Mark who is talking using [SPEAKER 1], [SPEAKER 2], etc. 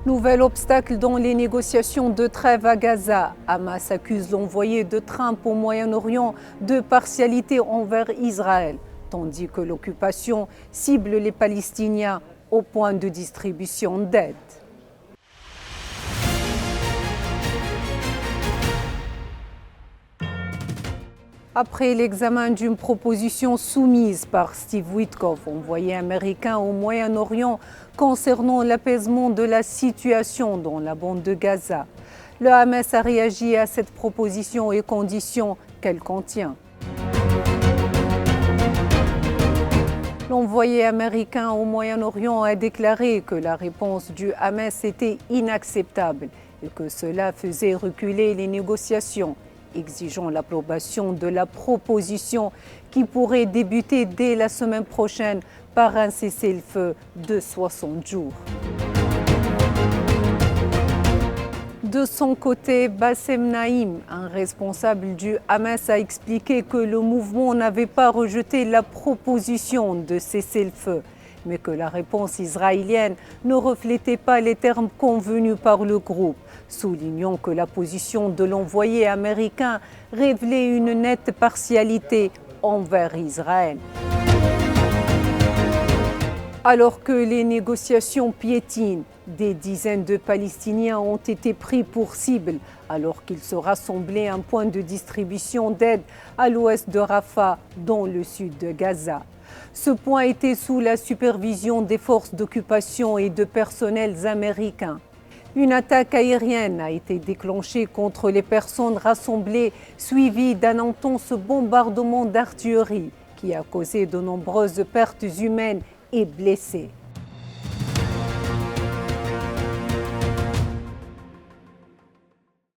[SPEAKER 1] Nouvel obstacle dans les négociations de trêve à Gaza. Hamas accuse l'envoyé de Trump au Moyen-Orient de partialité envers Israël, tandis que l'occupation cible les Palestiniens au point de distribution d'aide. Après l'examen d'une proposition soumise par Steve Witkoff, envoyé américain au Moyen-Orient, concernant l'apaisement de la situation dans la bande de Gaza, le Hamas a réagi à cette proposition et conditions qu'elle contient. L'envoyé américain au Moyen-Orient a déclaré que la réponse du Hamas était inacceptable et que cela faisait reculer les négociations, exigeant l'approbation de la proposition qui pourrait débuter dès la semaine prochaine par un cessez-le-feu de 60 jours. De son côté, Bassem Naïm, un responsable du Hamas, a expliqué que le mouvement n'avait pas rejeté la proposition de cessez-le-feu, mais que la réponse israélienne ne reflétait pas les termes convenus par le groupe, soulignant que la position de l'envoyé américain révélait une nette partialité envers Israël. Alors que les négociations piétinent, des dizaines de Palestiniens ont été pris pour cible alors qu'ils se rassemblaient à un point de distribution d'aide à l'ouest de Rafah, dans le sud de Gaza. Ce point était sous la supervision des forces d'occupation et de personnels américains. Une attaque aérienne a été déclenchée contre les personnes rassemblées, suivie d'un intense bombardement d'artillerie qui a causé de nombreuses pertes humaines et blessés.